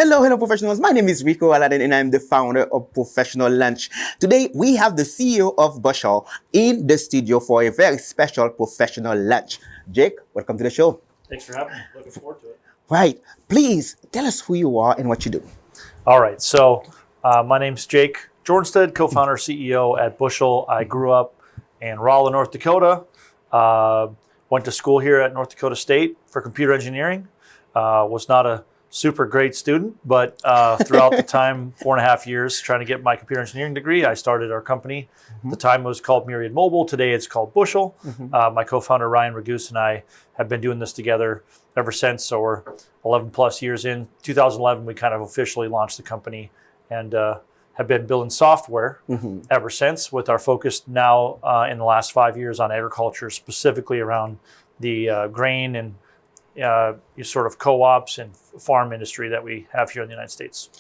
Hello, professionals. My name is Rico Aladdin, and I'm the founder of Professional Lunch. Today, we have the CEO of Bushel in the studio for a very special professional lunch. Jake, welcome to the show. Thanks for having me. Looking forward to it. Right. Please tell us who you are and what you do. All right. So, my name's Jake Joraanstad, co-founder, CEO at Bushel. I grew up in Raleigh, North Dakota. Went to school here at North Dakota State for computer engineering. Was not a super great student, but throughout the time, 4.5 years trying to get my computer engineering degree, I started our company. At the time it was called Myriad Mobile. Today it's called Bushel. My co-founder Ryan Ragoose and I have been doing this together ever since. So we're 11 plus years in. 2011, we kind of officially launched the company and have been building software ever since, with our focus now in the last 5 years on agriculture, specifically around the grain and sort of co-ops and farm industry that we have here in the United States.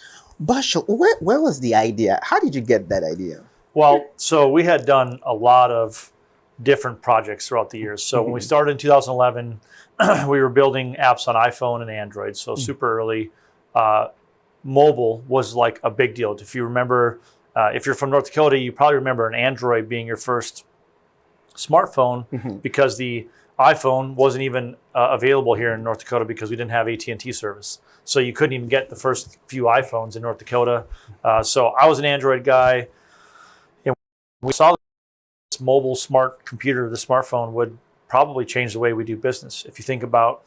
Bushel, where was the idea? How did you get that idea? Well, so we had done a lot of different projects throughout the years. So when we started in 2011, we were building apps on iPhone and Android. So super early. Mobile was like a big deal. If you remember, if you're from North Dakota, you probably remember an Android being your first smartphone because the iPhone wasn't even available here in North Dakota because we didn't have AT&T service. So you couldn't even get the first few iPhones in North Dakota. So I was an Android guy. And we saw this mobile smart computer, the smartphone, would probably change the way we do business. If you think about,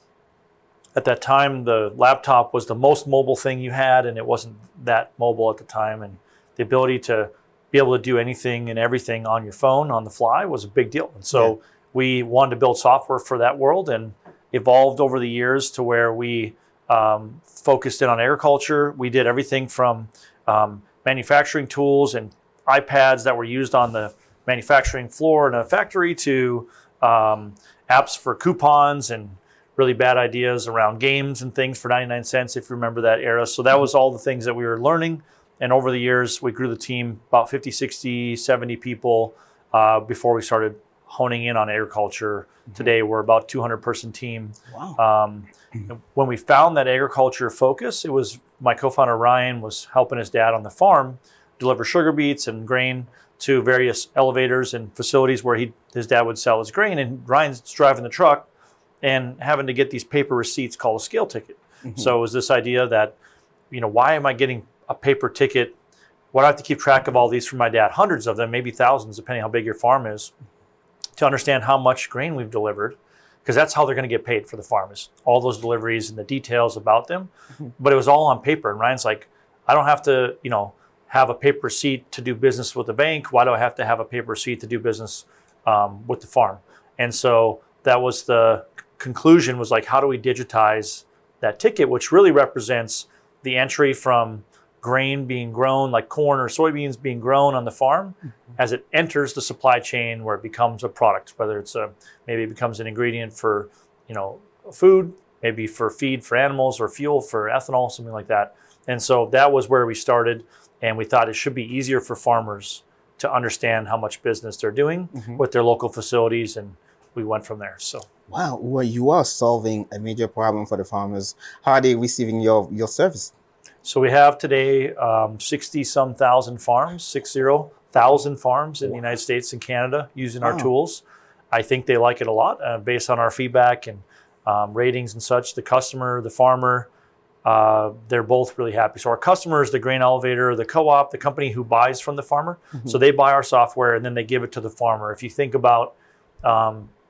at that time, the laptop was the most mobile thing you had, and it wasn't that mobile at the time. And the ability to be able to do anything and everything on your phone on the fly was a big deal. And so we wanted to build software for that world, and evolved over the years to where we focused in on agriculture. We did everything from manufacturing tools and iPads that were used on the manufacturing floor in a factory to apps for coupons and really bad ideas around games and things for 99 cents, if you remember that era. So that was all the things that we were learning. And over the years, we grew the team about 50, 60, 70 people before we started honing in on agriculture. Today, we're about 200-person team. Wow. When we found that agriculture focus, it was my co-founder Ryan was helping his dad on the farm deliver sugar beets and grain to various elevators and facilities where his dad would sell his grain. And Ryan's driving the truck and having to get these paper receipts called a scale ticket. So it was this idea that, why am I getting a paper ticket? Why do I have to keep track of all these for my dad? Hundreds of them, maybe thousands, depending how big your farm is, to understand how much grain we've delivered, because that's how they're going to get paid for the farmers. All those deliveries and the details about them. But it was all on paper. And Ryan's like, I don't have to, have a paper receipt to do business with the bank. Why do I have to have a paper receipt to do business with the farm? And so that was the conclusion, was like, how do we digitize that ticket, which really represents the entry from grain being grown, like corn or soybeans being grown on the farm, as it enters the supply chain where it becomes a product, whether it's maybe it becomes an ingredient for, food, maybe for feed for animals or fuel for ethanol, something like that. And so that was where we started, and we thought it should be easier for farmers to understand how much business they're doing with their local facilities, and we went from there. So. Wow. Well, you are solving a major problem for the farmers. How are they receiving your service? So we have today 60-some thousand farms, 60,000 farms in the United States and Canada using our tools. I think they like it a lot based on our feedback and ratings and such. The customer, the farmer, they're both really happy. So our customers, the grain elevator, the co-op, the company who buys from the farmer. So they buy our software and then they give it to the farmer. If you think about,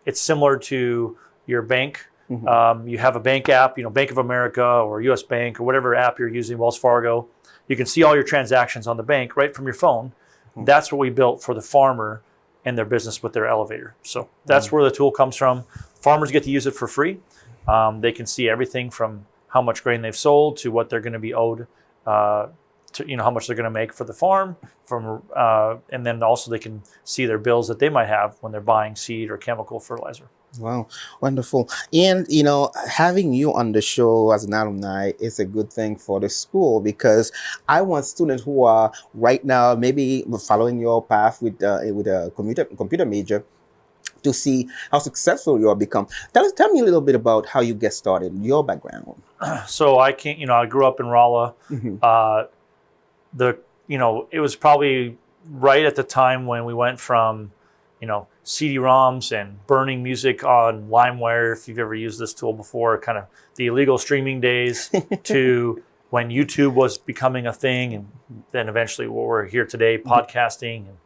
it's similar to your bank. You have a bank app, Bank of America or US Bank or whatever app you're using, Wells Fargo. You can see all your transactions on the bank right from your phone. That's what we built for the farmer and their business with their elevator. So that's where the tool comes from. Farmers get to use it for free. They can see everything from how much grain they've sold to what they're going to be owed, to how much they're going to make for the farm, and then also they can see their bills that they might have when they're buying seed or chemical fertilizer. Wow, wonderful. And, having you on the show as an alumni is a good thing for the school, because I want students who are right now maybe following your path with a computer major to see how successful you have become. Tell me a little bit about how you get started, your background. So I can't, I grew up in Rolla. It was probably right at the time when we went from, CD-ROMs and burning music on LimeWire, if you've ever used this tool before, kind of the illegal streaming days, to when YouTube was becoming a thing, and then eventually what we're here today, podcasting and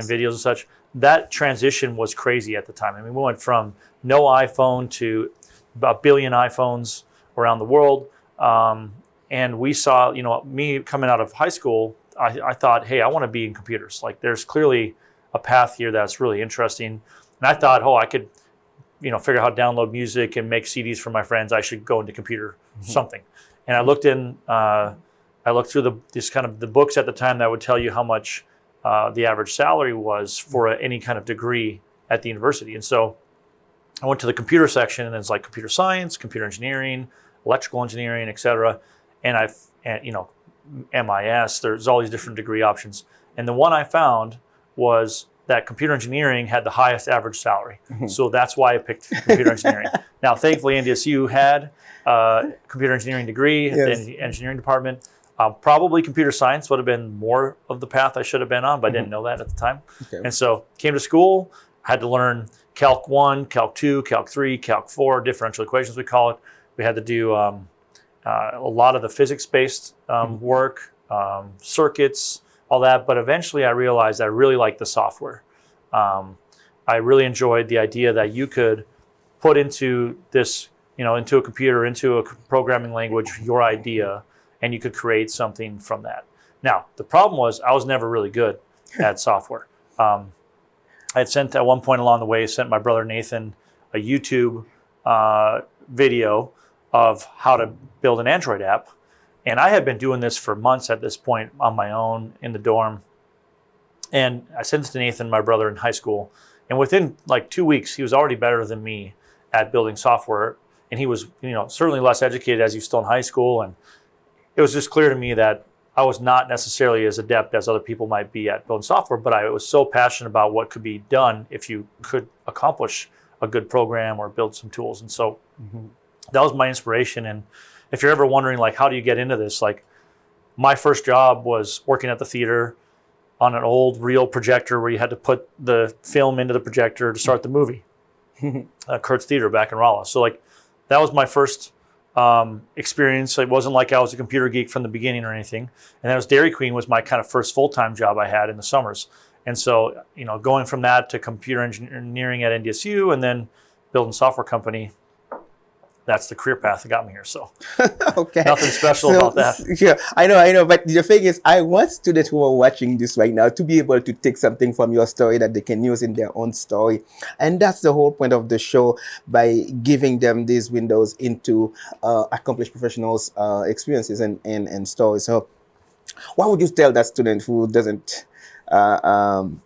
videos and such. That transition was crazy at the time. I mean, we went from no iPhone to about 1 billion iPhones around the world. And we saw, me coming out of high school, I thought, hey, I want to be in computers. Like, there's clearly a path here that's really interesting. And I thought, I could, figure out how to download music and make CDs for my friends. I should go into computer something. And I looked through the books at the time that would tell you how much the average salary was for any kind of degree at the university. And so I went to the computer section, and it's like computer science, computer engineering, electrical engineering, et cetera. And MIS, there's all these different degree options. And the one I found was that computer engineering had the highest average salary. So that's why I picked computer engineering. Now, thankfully, NDSU had a computer engineering degree in the engineering department. Probably computer science would have been more of the path I should have been on, but I didn't know that at the time. Okay. And so came to school, had to learn Calc 1, Calc 2, Calc 3, Calc 4, differential equations we call it. We had to do a lot of the physics-based work, circuits, all that. But eventually I realized I really liked the software. I really enjoyed the idea that you could put into this, into a computer, into a programming language, your idea, and you could create something from that. Now, the problem was I was never really good at software. I had at one point along the way, sent my brother Nathan a YouTube video of how to build an Android app. And I had been doing this for months at this point on my own in the dorm. And I sent it to Nathan, my brother, in high school. And within like 2 weeks, he was already better than me at building software. And he was, certainly less educated as he was still in high school. And it was just clear to me that I was not necessarily as adept as other people might be at building software, but I was so passionate about what could be done if you could accomplish a good program or build some tools. And so that was my inspiration. And if you're ever wondering, like, how do you get into this? Like, my first job was working at the theater on an old reel projector where you had to put the film into the projector to start the movie. Kurt's Theater back in Rolla. So, like, that was my first experience. It wasn't like I was a computer geek from the beginning or anything. And that was Dairy Queen was my kind of first full-time job I had in the summers. And so, going from that to computer engineering at NDSU and then building a software company, that's the career path that got me here. So okay, nothing special about that. Yeah, I know. But the thing is, I want students who are watching this right now to be able to take something from your story that they can use in their own story. And that's the whole point of the show, by giving them these windows into accomplished professionals' experiences and stories. So what would you tell that student who doesn't know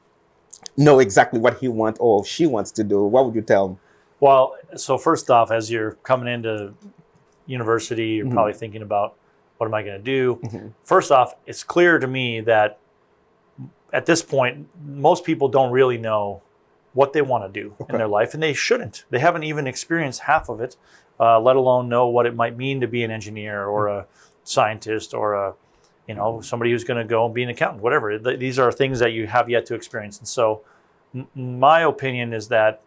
exactly what he wants or she wants to do? What would you tell them? Well, so first off, as you're coming into university, you're probably thinking about, what am I going to do? First off, it's clear to me that at this point, most people don't really know what they want to do in their life, and they shouldn't. They haven't even experienced half of it, let alone know what it might mean to be an engineer or a scientist or a, somebody who's going to go and be an accountant, whatever. These are things that you have yet to experience. And so my opinion is that,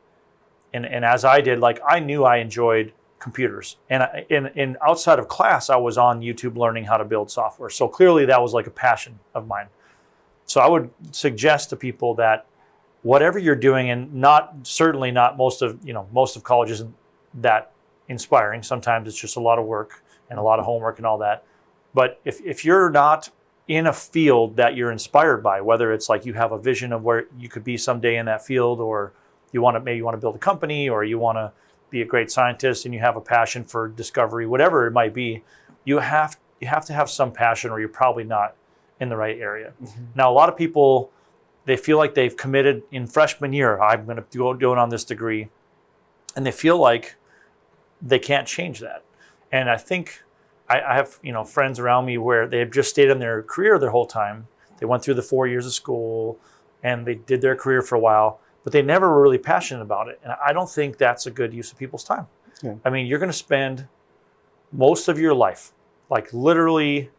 and as I did, like, I knew I enjoyed computers. And in outside of class, I was on YouTube learning how to build software. So clearly that was like a passion of mine. So I would suggest to people that whatever you're doing, and certainly not most of college isn't that inspiring. Sometimes it's just a lot of work and a lot of homework and all that. But if you're not in a field that you're inspired by, whether it's like you have a vision of where you could be someday in that field, or maybe you want to build a company, or you want to be a great scientist and you have a passion for discovery, whatever it might be, you have to have some passion, or you're probably not in the right area. Now, a lot of people, they feel like they've committed in freshman year, I'm going to do it on this degree, and they feel like they can't change that. And I think I have friends around me where they've just stayed in their career their whole time. They went through the 4 years of school and they did their career for a while, but they never were really passionate about it. And I don't think that's a good use of people's time. Yeah. I mean, you're going to spend most of your life, like literally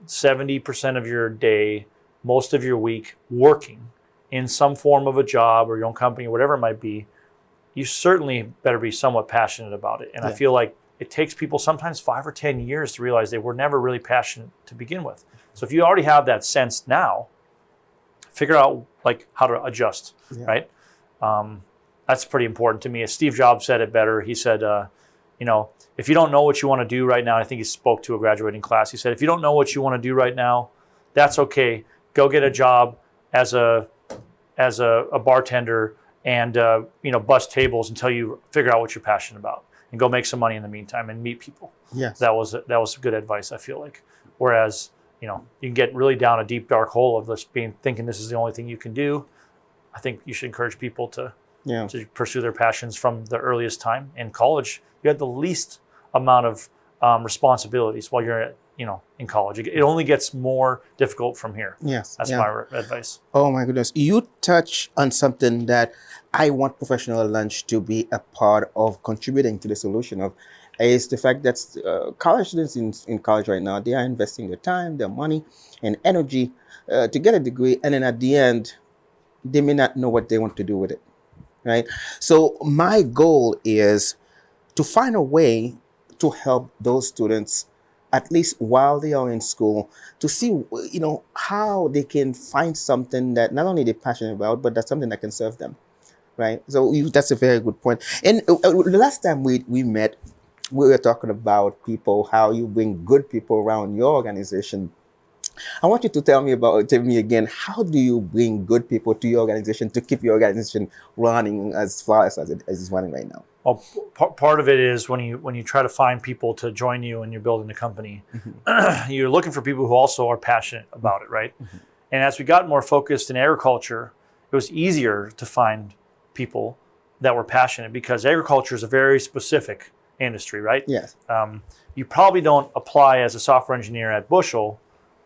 70% of your day, most of your week working in some form of a job or your own company or whatever it might be, you certainly better be somewhat passionate about it. And I feel like it takes people sometimes 5 or 10 years to realize they were never really passionate to begin with. So if you already have that sense now, figure out like how to adjust, right? That's pretty important to me. As Steve Jobs said it better, he said, if you don't know what you want to do right now, I think he spoke to a graduating class. He said, if you don't know what you want to do right now, that's okay. Go get a job as a bartender and bust tables until you figure out what you're passionate about, and go make some money in the meantime and meet people. Yes. That was good advice, I feel like. Whereas, you can get really down a deep dark hole of this thinking this is the only thing you can do. I think you should encourage people to pursue their passions from the earliest time. In college, you had the least amount of responsibilities while you're in college. It only gets more difficult from here. Yes. That's my advice. Oh my goodness. You touch on something that I want professional lunch to be a part of contributing to the solution of, is the fact that college students in college right now, they are investing their time, their money, and energy to get a degree. And then at the end, they may not know what they want to do with it, right? So my goal is to find a way to help those students, at least while they are in school, to see, how they can find something that not only they're passionate about, but that's something that can serve them, right? So that's a very good point. And the last time we met, we were talking about people, how you bring good people around your organization. I want you to tell me again, how do you bring good people to your organization to keep your organization running as far as it is running right now? Well, part of it is when you try to find people to join you and you're building a company, you're looking for people who also are passionate about it, right? And as we got more focused in agriculture, it was easier to find people that were passionate, because agriculture is a very specific industry, right? Yes. You probably don't apply as a software engineer at Bushel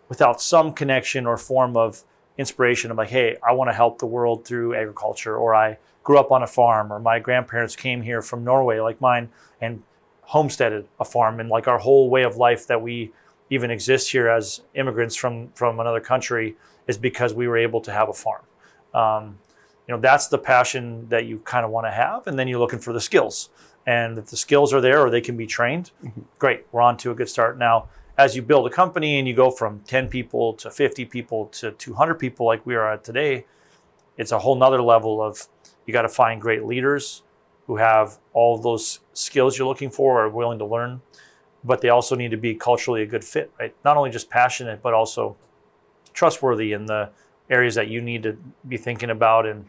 without some connection or form of inspiration of like, hey, I want to help the world through agriculture, or I grew up on a farm, or my grandparents came here from Norway like mine and homesteaded a farm, and like our whole way of life that we even exist here as immigrants from another country is because we were able to have a farm. That's the passion that you kind of want to have, and then you're looking for the skills. And if the skills are there or they can be trained, great, we're on to a good start. Now, as you build a company and you go from 10 people to 50 people to 200 people like we are at today, it's a whole nother level of, you got to find great leaders who have all of those skills you're looking for, or are willing to learn, but they also need to be culturally a good fit, right? Not only just passionate, but also trustworthy in the areas that you need to be thinking about. And,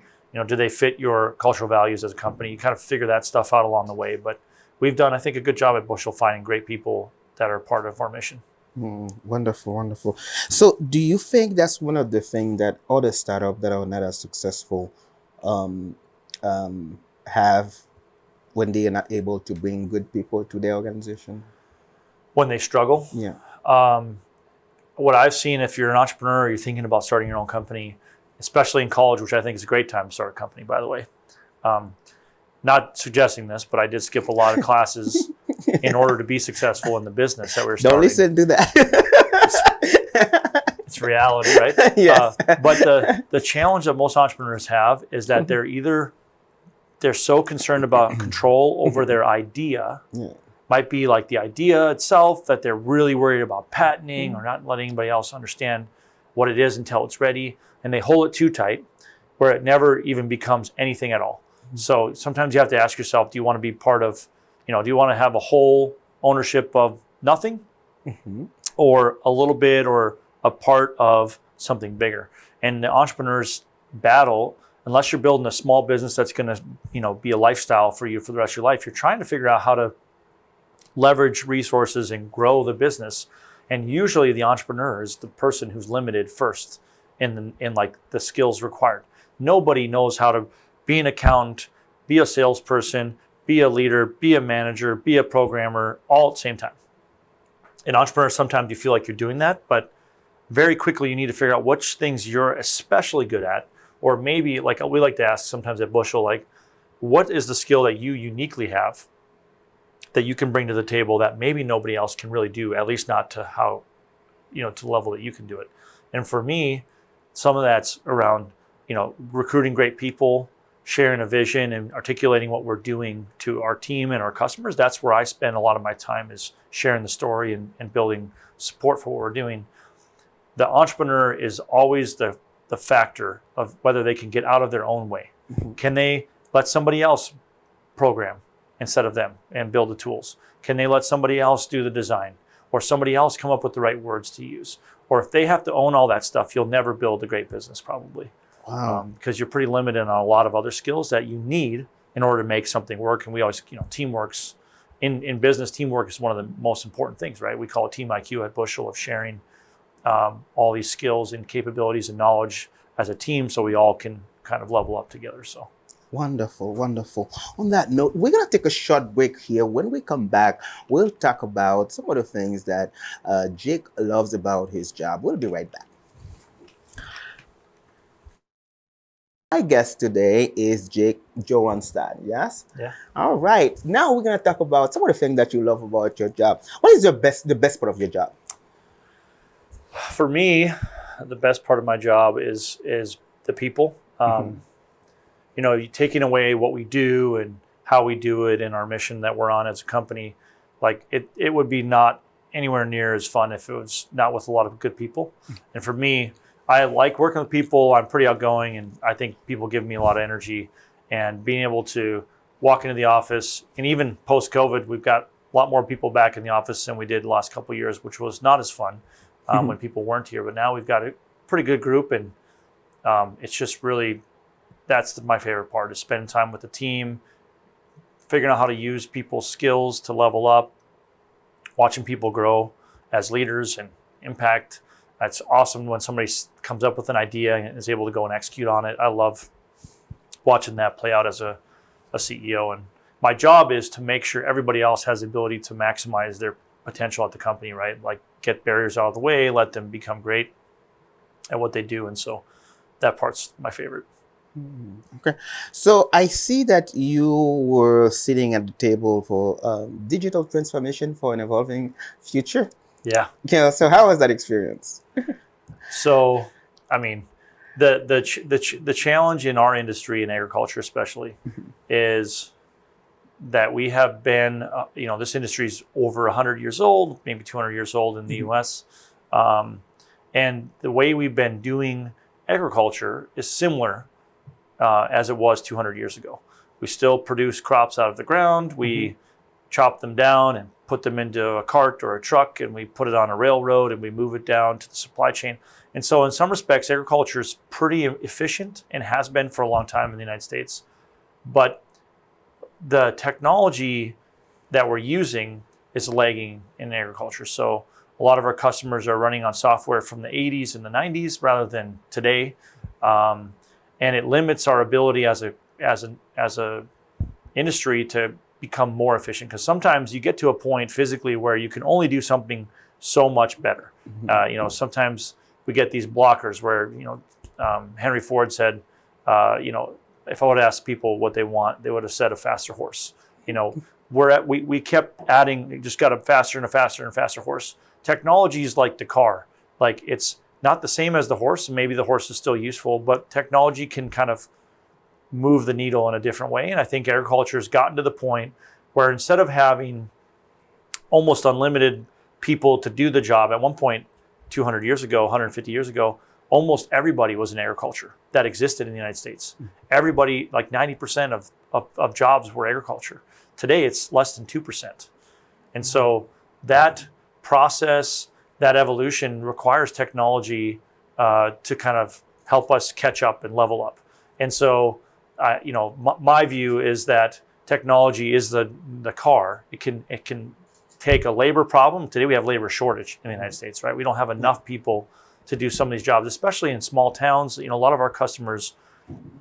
do they fit your cultural values as a company? You kind of figure that stuff out along the way. But we've done, I think, a good job at Bushel finding great people that are part of our mission. Wonderful, wonderful. So do you think that's one of the things that other startups that are not as successful have when they are not able to bring good people to their organization? When they struggle? Yeah. What I've seen, if you're an entrepreneur or you're thinking about starting your own company, especially in college, which I think is a great time to start a company, by the way. Not suggesting this, but I did skip a lot of classes in order to be successful in the business that we were starting. Don't listen to that. It's reality, right? Yes. But the challenge that most entrepreneurs have is that they're so concerned about control over their idea. Yeah. Might be like the idea itself, that they're really worried about patenting or not letting anybody else understand what it is until it's ready. And they hold it too tight, where it never even becomes anything at all. So sometimes you have to ask yourself, do you want to be part of, do you want to have a whole ownership of nothing, or a little bit, or a part of something bigger? And the entrepreneur's battle, unless you're building a small business that's going to, be a lifestyle for you for the rest of your life, you're trying to figure out how to leverage resources and grow the business. And usually the entrepreneur is the person who's limited first in like the skills required. Nobody knows how to be an accountant, be a salesperson, be a leader, be a manager, be a programmer, all at the same time. In entrepreneurs, sometimes you feel like you're doing that, but very quickly you need to figure out which things you're especially good at, or maybe, like we like to ask sometimes at Bushel, like, what is the skill that you uniquely have that you can bring to the table that maybe nobody else can really do, at least not to how, to the level that you can do it. And for me, some of that's around, recruiting great people, sharing a vision and articulating what we're doing to our team and our customers. That's where I spend a lot of my time, is sharing the story and building support for what we're doing. The entrepreneur is always the factor of whether they can get out of their own way. Can they let somebody else program instead of them and build the tools? Can they let somebody else do the design, or somebody else come up with the right words to use? Or if they have to own all that stuff, you'll never build a great business probably. Wow. Because you're pretty limited on a lot of other skills that you need in order to make something work. And we always, teamwork's in business, teamwork is one of the most important things, right? We call it Team IQ at Bushel, of sharing all these skills and capabilities and knowledge as a team, so we all can kind of level up together. So wonderful, wonderful. On that note, we're going to take a short break here. When we come back, we'll talk about some of the things that Jake loves about his job. We'll be right back. My guest today is Jake Joraanstad, yes? Yeah. All right. Now we're going to talk about some of the things that you love about your job. What is the best part of your job? For me, the best part of my job is the people. Taking away what we do and how we do it and our mission that we're on as a company, like it would be not anywhere near as fun if it was not with a lot of good people. And for me, I like working with people. I'm pretty outgoing, and I think people give me a lot of energy. And being able to walk into the office, and even post-COVID, we've got a lot more people back in the office than we did the last couple of years, which was not as fun when people weren't here. But now we've got a pretty good group, and it's just really, that's my favorite part, is spending time with the team, figuring out how to use people's skills to level up, watching people grow as leaders and impact. It's awesome when somebody comes up with an idea and is able to go and execute on it. I love watching that play out as a CEO. And my job is to make sure everybody else has the ability to maximize their potential at the company, right? Like, get barriers out of the way, let them become great at what they do. And so that part's my favorite. Okay. So I see that you were sitting at the table for digital transformation for an evolving future. Yeah. Yeah. So how was that experience? So, I mean, the challenge in our industry, in agriculture especially, is that we have been, this industry is over 100 years old, maybe 200 years old in the U.S. And the way we've been doing agriculture is similar as it was 200 years ago. We still produce crops out of the ground. We chop them down and put them into a cart or a truck, and we put it on a railroad and we move it down to the supply chain. And so in some respects, agriculture is pretty efficient and has been for a long time in the United States. But the technology that we're using is lagging in agriculture. So a lot of our customers are running on software from the 80s and the 90s rather than today. And it limits our ability as a industry to become more efficient, because sometimes you get to a point physically where you can only do something so much better. Sometimes we get these blockers where, Henry Ford said, if I would have asked people what they want, they would have said a faster horse. We kept adding, just got a faster and a faster and faster horse. Technology is like the car. Like, it's not the same as the horse, and maybe the horse is still useful, but technology can kind of move the needle in a different way. And I think agriculture has gotten to the point where instead of having almost unlimited people to do the job, at one point 200 years ago, 150 years ago, almost everybody was in agriculture that existed in the United States. Everybody, like 90% of jobs were agriculture. Today, it's less than 2%. And so that process, that evolution requires technology to kind of help us catch up and level up. And so, my view is that technology is the car. It can take a labor problem. Today we have labor shortage in the United States, right? We don't have enough people to do some of these jobs, especially in small towns. A lot of our customers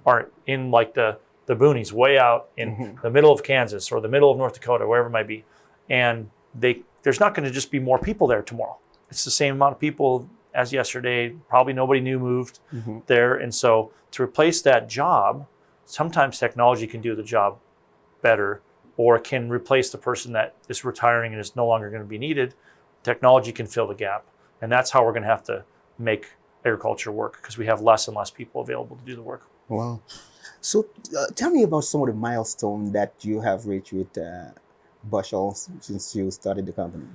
are in like the boonies, way out in the middle of Kansas or the middle of North Dakota, wherever it might be. And there's not going to just be more people there tomorrow. It's the same amount of people as yesterday. Probably nobody new moved there. And so to replace that job, sometimes technology can do the job better or can replace the person that is retiring and is no longer going to be needed, technology can fill the gap. And that's how we're going to have to make agriculture work, because we have less and less people available to do the work. Wow. So tell me about some of the milestones that you have reached with Bushel since you started the company.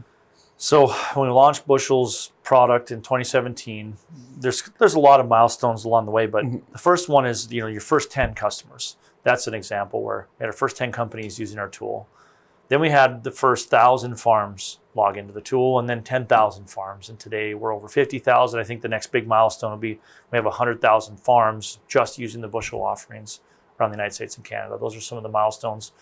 So when we launched Bushel's product in 2017, there's a lot of milestones along the way, but the first one is your first 10 customers. That's an example where we had our first 10 companies using our tool. Then we had the first 1,000 farms log into the tool, and then 10,000 farms. And today we're over 50,000. I think the next big milestone will be we have 100,000 farms just using the Bushel offerings around the United States and Canada. Those are some of the milestones.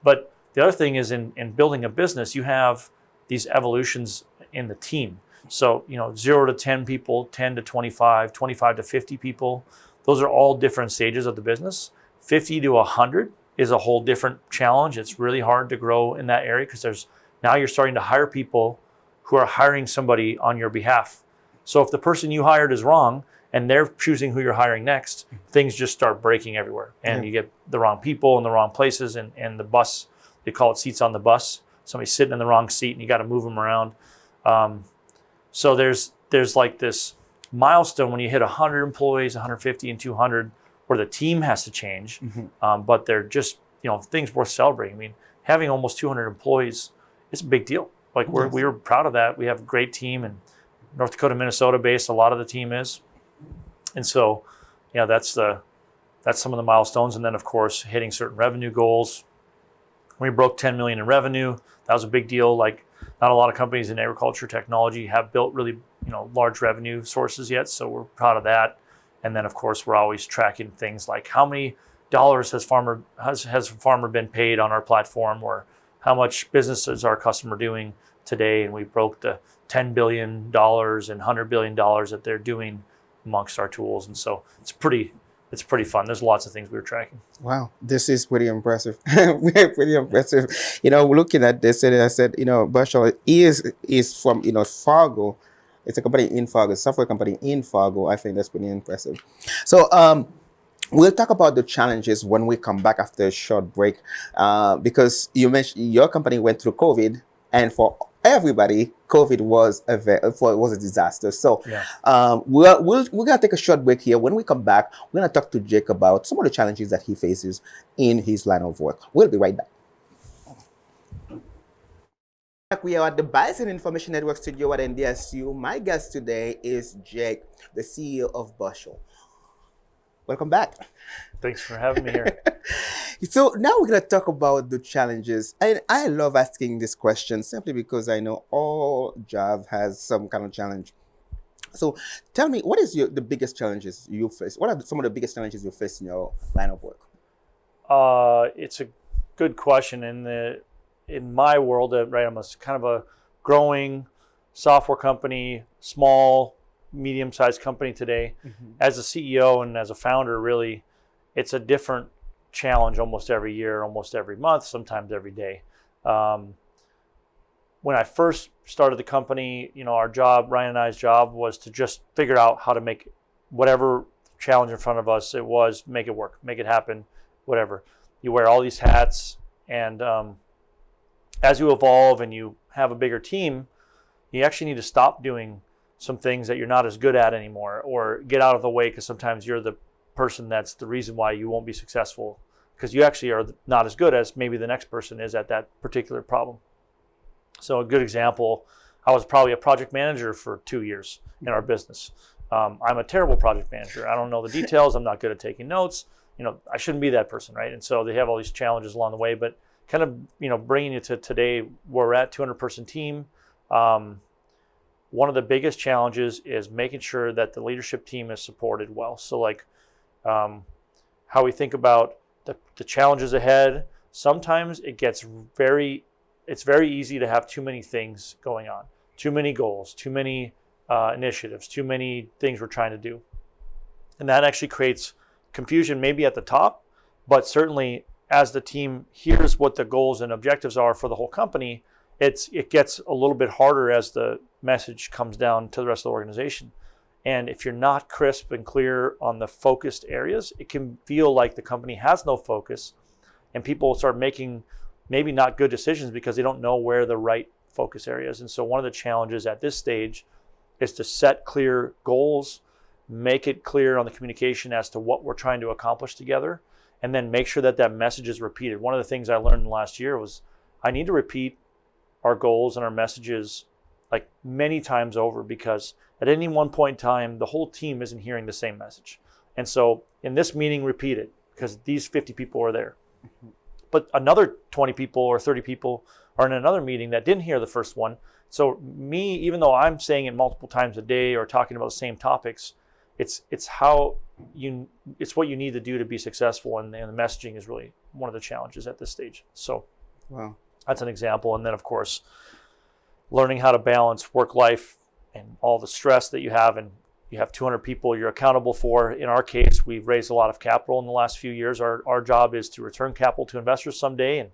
But the other thing is in building a business, you have these evolutions in the team. So, 0 to 10 people, 10 to 25, 25 to 50 people. Those are all different stages of the business. 50 to 100 is a whole different challenge. It's really hard to grow in that area because now you're starting to hire people who are hiring somebody on your behalf. So if the person you hired is wrong and they're choosing who you're hiring next, things just start breaking everywhere. And you get the wrong people in the wrong places, and the bus, they call it seats on the bus. Somebody's sitting in the wrong seat and you got to move them around. So there's like this milestone when you hit 100 employees, 150 and 200, where the team has to change, but they're just, things worth celebrating. I mean, having almost 200 employees is a big deal. Like we were proud of that. We have a great team in North Dakota, Minnesota based. A lot of the team is. And so, that's some of the milestones. And then of course, hitting certain revenue goals. We broke 10 million in revenue. That was a big deal. Like not a lot of companies in agriculture technology have built really, large revenue sources yet. So we're proud of that. And then, of course, we're always tracking things like how many dollars has a farmer been paid on our platform, or how much business is our customer doing today. And we broke the $10 billion and $100 billion that they're doing amongst our tools. And so it's pretty fun. There's lots of things we were tracking. Wow, this is pretty impressive. Pretty impressive. Looking at this, and I said, Bushel is from, Fargo. It's a company in Fargo, software company in Fargo. I think that's pretty impressive. So we'll talk about the challenges when we come back after a short break, because you mentioned your company went through COVID, and for everybody, COVID was a disaster. So we're gonna take a short break here. When we come back, we're gonna talk to Jake about some of the challenges that he faces in his line of work. We'll be right back. We are at the Bison Information Network studio at NDSU. My guest today is Jake, the CEO of Bushel. Welcome back. Thanks for having me here. So now we're going to talk about the challenges. And I love asking this question simply because I know all job has some kind of challenge. So tell me, what is the biggest challenges you face? What are some of the biggest challenges you face in your line of work? It's a good question. In my world, right, I'm kind of a growing software company, small, medium-sized company today. As a CEO and as a founder, really, it's a different challenge almost every year, almost every month, sometimes every day. When I first started the company, our job, Ryan and I's job, was to just figure out how to make whatever challenge in front of us it was, make it work, make it happen, whatever. You wear all these hats, and as you evolve and you have a bigger team, you actually need to stop doing some things that you're not as good at anymore, or get out of the way, because sometimes you're the person that's the reason why you won't be successful, because you actually are not as good as maybe the next person is at that particular problem. So a good example, I was probably a project manager for 2 years in our business. I'm a terrible project manager. I don't know the details. I'm not good at taking notes. I shouldn't be that person, right? And so they have all these challenges along the way, but kind of, bringing you to today where we're at, 200-person team. One of the biggest challenges is making sure that the leadership team is supported well. So how we think about the challenges ahead, sometimes it's very easy to have too many things going on, too many goals, too many initiatives, too many things we're trying to do. And that actually creates confusion maybe at the top, but certainly as the team hears what the goals and objectives are for the whole company, it gets a little bit harder as the message comes down to the rest of the organization. And if you're not crisp and clear on the focused areas, it can feel like the company has no focus, and people start making maybe not good decisions because they don't know where the right focus area is. And so one of the challenges at this stage is to set clear goals, make it clear on the communication as to what we're trying to accomplish together, and then make sure that that message is repeated. One of the things I learned last year was I need to repeat our goals and our messages like many times over, because at any one point in time, the whole team isn't hearing the same message. And so in this meeting, repeat it, because these 50 people are there. But another 20 people or 30 people are in another meeting that didn't hear the first one. So me, even though I'm saying it multiple times a day or talking about the same topics, it's what you need to do to be successful, and the messaging is really one of the challenges at this stage. So Wow. that's an example. And then of course, learning how to balance work life and all the stress that you have, and you have 200 people you're accountable for. In our case, we've raised a lot of capital in the last few years. Our job is to return capital to investors someday, and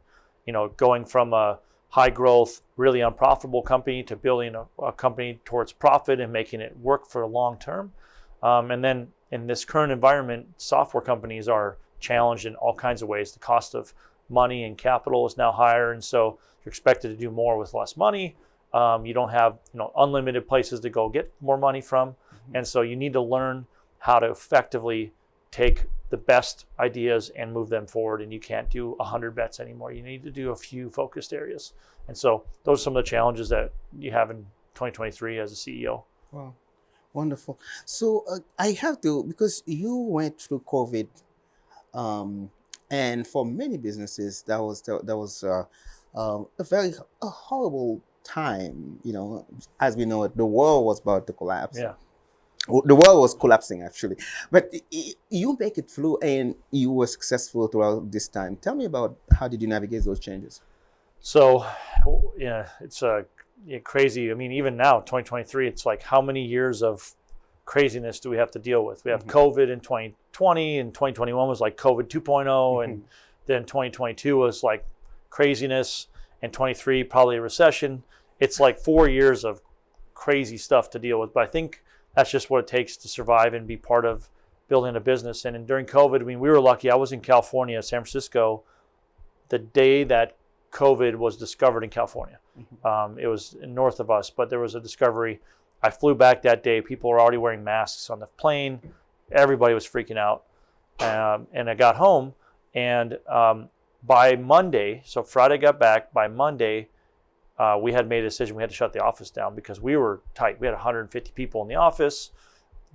going from a high growth, really unprofitable company to building a company towards profit and making it work for the long term. And then in this current environment, software companies are challenged in all kinds of ways. The cost of money and capital is now higher, and so you're expected to do more with less money. You don't have unlimited places to go get more money from. And so you need to learn how to effectively take the best ideas and move them forward. And you can't do 100 bets anymore. You need to do a few focused areas. And so those are some of the challenges that you have in 2023 as a CEO. Wow. Wonderful. So I have to, because you went through COVID, and for many businesses, that was a horrible time. As we know it, the world was about to collapse. Yeah. The world was collapsing, actually. But you make it through, and you were successful throughout this time. Tell me about how did you navigate those changes? So, yeah, it's crazy. I mean, even now, 2023, it's like how many years of craziness do we have to deal with? We have COVID in 2020, and 2021 was like COVID 2.0, and then 2022 was like craziness, and 23 probably a recession. It's like 4 years of crazy stuff to deal with. But I think that's just what it takes to survive and be part of building a business. And during COVID, I mean, we were lucky. I was in California, San Francisco, the day that COVID was discovered in California. It was north of us, but there was a discovery. I flew back that day. People were already wearing masks on the plane. Everybody was freaking out. And I got home, and by Monday, so Friday got back, by Monday, we had made a decision. We had to shut the office down because we were tight. We had 150 people in the office,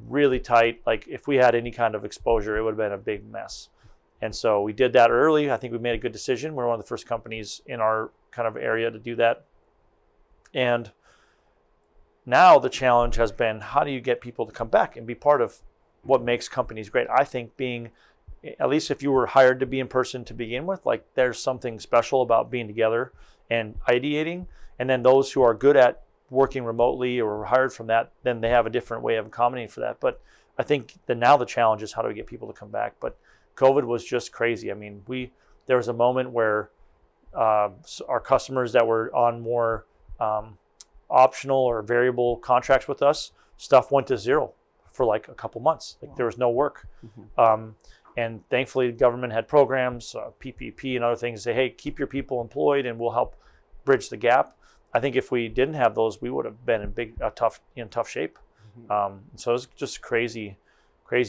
really tight. Like if we had any kind of exposure, it would have been a big mess. And so we did that early. I think we made a good decision. We're one of the first companies in our kind of area to do that. And now the challenge has been, how do you get people to come back and be part of what makes companies great? I think being, at least if you were hired to be in person to begin with, like there's something special about being together and ideating. And then those who are good at working remotely or were hired from that, then they have a different way of accommodating for that. But I think that now the challenge is how do we get people to come back? But COVID was just crazy. I mean, there was a moment where our customers that were on more optional or variable contracts with us, stuff went to zero for like a couple months. Like there was no work. And thankfully, the government had programs, PPP and other things, say, hey, keep your people employed and we'll help bridge the gap. I think if we didn't have those, we would have been in tough shape. So it's just crazy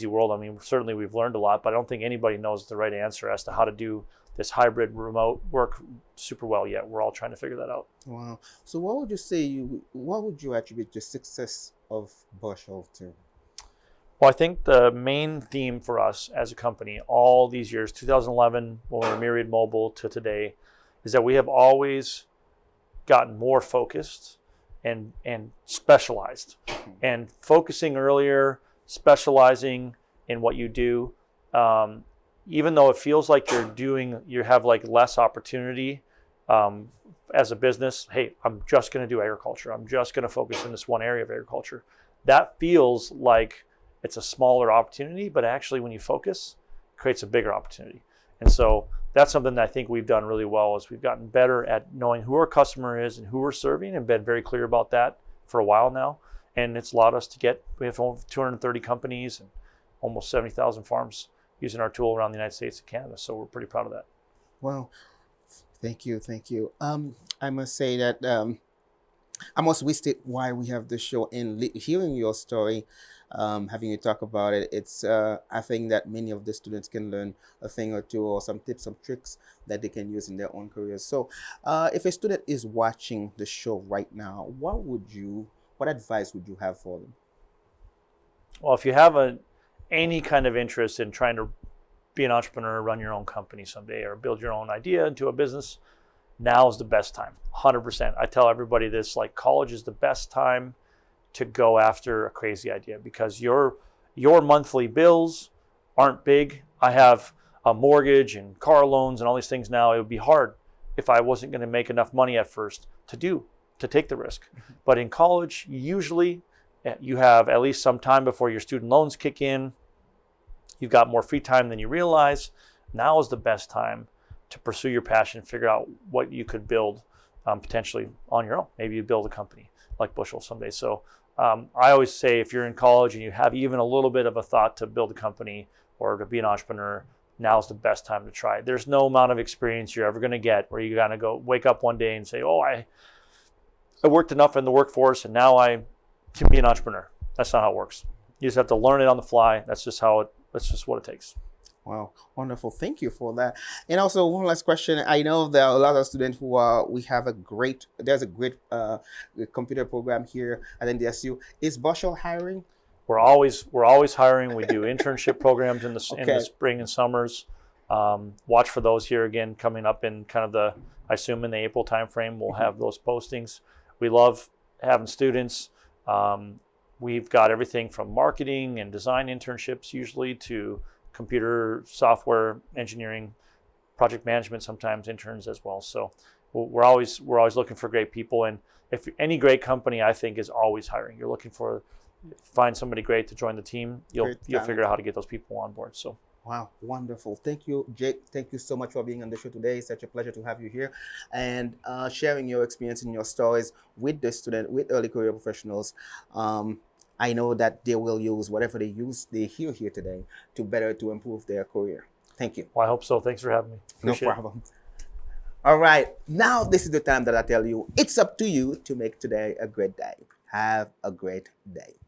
world. I mean, certainly we've learned a lot, but I don't think anybody knows the right answer as to how to do this hybrid remote work super well yet. We're all trying to figure that out. Wow. So what would you attribute the success of Bushel to? Well, I think the main theme for us as a company all these years, 2011, when we were Myriad Mobile to today, is that we have always gotten more focused and specialized. And focusing earlier, specializing in what you do, even though it feels like you have like less opportunity as a business. Hey, I'm just going to do agriculture. I'm just going to focus in this one area of agriculture. That feels like it's a smaller opportunity, but actually when you focus, it creates a bigger opportunity. And so that's something that I think we've done really well, is we've gotten better at knowing who our customer is and who we're serving, and been very clear about that for a while now. And it's allowed us to we have over 230 companies and almost 70,000 farms using our tool around the United States and Canada. So we're pretty proud of that. Wow. Thank you, thank you. I must say that I must restate why we have the show and hearing your story, having you talk about it. It's I think that many of the students can learn a thing or two or some tips, some tricks that they can use in their own careers. So, if a student is watching the show right now, what advice would you have for them? Well, if you have any kind of interest in trying to be an entrepreneur, run your own company someday, or build your own idea into a business, now is the best time. 100%. I tell everybody this, like, college is the best time to go after a crazy idea because your monthly bills aren't big. I have a mortgage and car loans and all these things now. It would be hard if I wasn't going to make enough money at first to take the risk. But in college, usually you have at least some time before your student loans kick in. You've got more free time than you realize. Now is the best time to pursue your passion, figure out what you could build potentially on your own. Maybe you build a company like Bushel someday. So I always say if you're in college and you have even a little bit of a thought to build a company or to be an entrepreneur, now's the best time to try it. There's no amount of experience you're ever going to get where you're going to go wake up one day and say, oh, I worked enough in the workforce and now I can be an entrepreneur. That's not how it works. You just have to learn it on the fly. That's just what it takes. Wow, wonderful. Thank you for that. And also one last question. I know there are a lot of students who are, there's a great computer program here at NDSU. Is Bushel hiring? We're always hiring. We do internship programs in Okay. the spring and summers. Watch for those here again coming up in kind of I assume in the April timeframe. We'll have those postings. We love having students. We've got everything from marketing and design internships usually to computer software engineering, project management, sometimes interns as well. So we're always looking for great people. And if any great company, I think, is always hiring. You're looking for find somebody great to join the team. You'll figure out how to get those people on board. So. Wow, wonderful. Thank you, Jake. Thank you so much for being on the show today. It's such a pleasure to have you here and sharing your experience and your stories with the student, with early career professionals. I know that they will use whatever they hear here today to improve their career. Thank you. Well, I hope so. Thanks for having me. Appreciate No problem. All right. Now, this is the time that I tell you it's up to you to make today a great day. Have a great day.